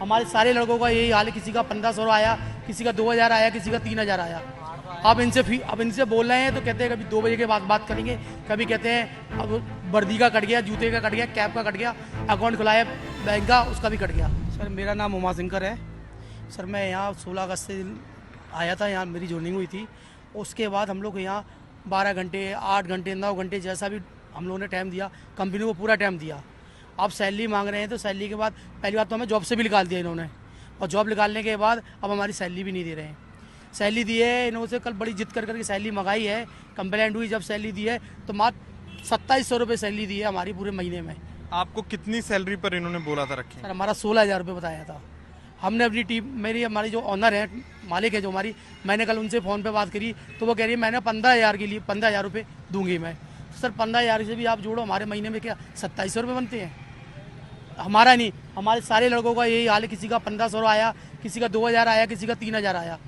हमारे सारे लड़कों का यही हाल है, किसी का 1500 आया, किसी का 2000 आया, किसी का 3000 आया। अब इनसे बोल रहे हैं तो कहते हैं कभी 2 बजे के बाद बात करेंगे, कभी कहते हैं अब वर्दी का कट गया, जूते का कट गया, कैप का कट गया, अकाउंट खुलाया बैंक का उसका भी कट गया। सर मेरा नाम उमाशंकर है। सर मैं यहाँ 16 अगस्त से आया था, यहाँ मेरी ज्वाइनिंग हुई थी। उसके बाद हम लोग यहाँ 12 घंटे, 8 घंटे, 9 घंटे जैसा भी हम लोगों ने टाइम दिया, कंपनी को पूरा टाइम दिया। अब सैलरी मांग रहे हैं तो सैलरी के बाद पहली बात तो हमें जॉब से भी निकाल दिया इन्होंने, और जॉब निकालने के बाद अब हमारी सैलरी भी नहीं दे रहे हैं। सैलरी दी है इन्होंने से कल बड़ी जिद कर करके सैलरी मंगाई है, कंप्लेंट हुई, जब सैलरी दी है तो मात्र 2700 रुपये सैलरी दी है हमारी पूरे महीने में। आपको कितनी सैलरी पर इन्होंने बोला था रखें? सर हमारा 16,000 रुपये बताया था। हमने अपनी टीम, हमारी जो ऑनर है, मालिक है जो हमारी, मैंने कल उनसे फ़ोन पे बात करी तो वो कह रही है मैंने 15,000 के लिए 15,000 रुपये दूंगी मैं। तो सर 15,000 से भी आप जोड़ो, हमारे महीने में क्या 2700 रुपये बनते हैं। हमारा नहीं, हमारे सारे लड़कों का यही हाल है, किसी का 1500 आया, किसी का 2000 आया, किसी का 3000 आया।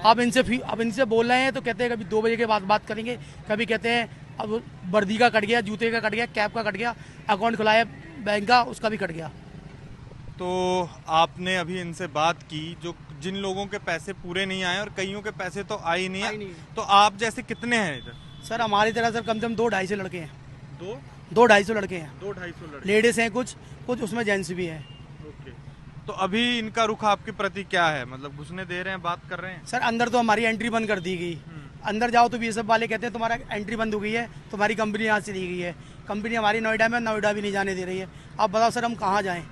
अब इनसे बोल रहे हैं तो कहते हैं कभी 2 बजे के बाद बात करेंगे, कभी कहते हैं अब वर्दी का कट गया, जूते का कट गया, कैप का कट गया, अकाउंट खुलाया बैंक का उसका भी कट गया। तो आपने अभी इनसे बात की, जो जिन लोगों के पैसे पूरे नहीं आए और कईयों के पैसे तो आए ही नहीं है, तो आप जैसे कितने हैं इधर? सर हमारी तरह सर कम से कम 200-250 लड़के हैं। 200-250 लड़के हैं, 200-250 लड़के, लेडीज हैं कुछ उसमें जेंट्स भी हैं। ओके। तो अभी इनका रुख आपके प्रति क्या है? मतलब घुसने दे रहे हैं, बात कर रहे हैं? सर अंदर तो हमारी एंट्री बंद कर दी गई। अंदर जाओ तो बीएसएफ वाले कहते हैं तुम्हारा एंट्री बंद हो गई है, तुम्हारी कंपनी यहाँ से दी गई है। कंपनी हमारी नोएडा में, नोएडा भी नहीं जाने दे रही है। अब बताओ सर हम कहाँ जाएँ?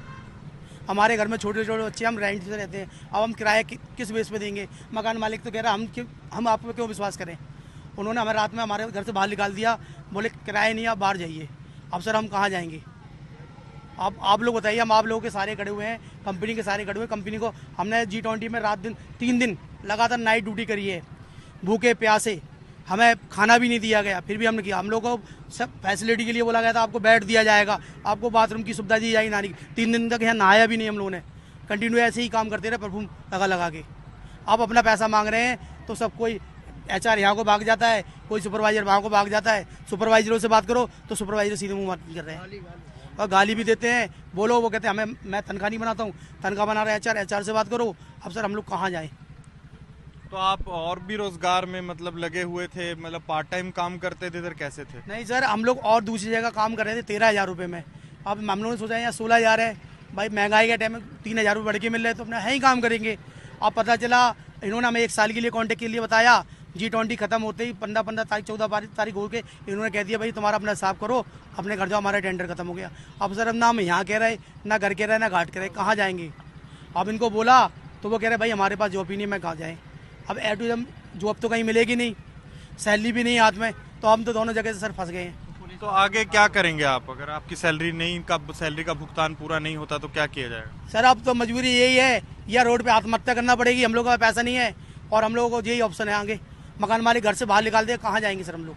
हमारे घर में छोटे छोटे बच्चे, हम रेंट से रहते हैं, अब हम किराया किस बेस पे देंगे? मकान मालिक तो कह रहा हम आप पे क्यों विश्वास करें? उन्होंने हमें रात में हमारे घर से बाहर निकाल दिया, बोले किराया नहीं, आप बाहर जाइए। अब सर हम कहाँ जाएंगे? अब आप लोग बताइए, हम आप लोगों के सारे खड़े हुए हैं, कंपनी के सारे खड़े हुए हैं। कंपनी को हमने G20 में रात दिन 3 दिन लगातार नाइट ड्यूटी करी है, भूखे प्यासे, हमें खाना भी नहीं दिया गया, फिर भी हमने किया। हम लोग को सब फैसिलिटी के लिए बोला गया था आपको बेड दिया जाएगा, आपको बाथरूम की सुविधा दी जाएगी नहाने की। 3 दिन तक यहाँ नहाया भी नहीं हम लोगों ने, कंटिन्यू ऐसे ही काम करते रहे, परफ्यूम लगा के। अब अपना पैसा मांग रहे हैं तो सब कोई HR यहाँ को भाग जाता है, कोई सुपरवाइजर वहाँ को भाग जाता है। सुपरवाइजरों से बात करो तो सुपरवाइजर सीधे मुँह बात कर रहे हैं और गाली भी देते हैं। बोलो, वो कहते हैं मैं तनख्वाह नहीं बनाता हूँ, तनख्वाह बना रहे हैं HR से बात करो। अब सर हम लोग कहाँ जाएँ? तो आप और भी रोजगार में मतलब लगे हुए थे, मतलब पार्ट टाइम काम करते थे, इधर कैसे थे? नहीं सर, हम लोग और दूसरी जगह काम कर रहे थे 13,000 रुपये में। अब हम लोगों ने सोचा यहाँ 16,000 है, भाई महंगाई के टाइम में 3,000 रुपये बढ़ के मिल रहे हैं तो अपना है ही काम करेंगे। अब पता चला इन्होंने हमें 1 साल के लिए कॉन्ट्रैक्ट के लिए बताया। G20 खत्म होते ही 15 तारीख 14 तारीख हो के इन्होंने कह दिया भाई तुम्हारा अपना हिसाब करो, अपने घर जाओ, हमारा टेंडर खत्म हो गया। अब सर हम ना हम यहाँ कह रहे, ना घर कह रहे, ना घाट कह रहे, कहाँ जाएंगे? अब इनको बोला तो वो कह रहे भाई हमारे पास जॉब ही नहीं, मैं कहाँ जाएँ? अब जॉब तो कहीं मिलेगी नहीं, सैलरी भी नहीं हाथ में, तो हम तो दोनों जगह से सर फंस गए हैं। तो आगे क्या करेंगे आप? अगर आपकी सैलरी का भुगतान पूरा नहीं होता तो क्या किया जाएगा? सर अब तो मजबूरी यही है, या रोड पे आत्महत्या करना पड़ेगी, हम लोगों का पैसा नहीं है और हम लोगों को यही ऑप्शन है आगे। मकान मालिक घर से बाहर निकाल दे, कहाँ जाएंगे सर हम लोग?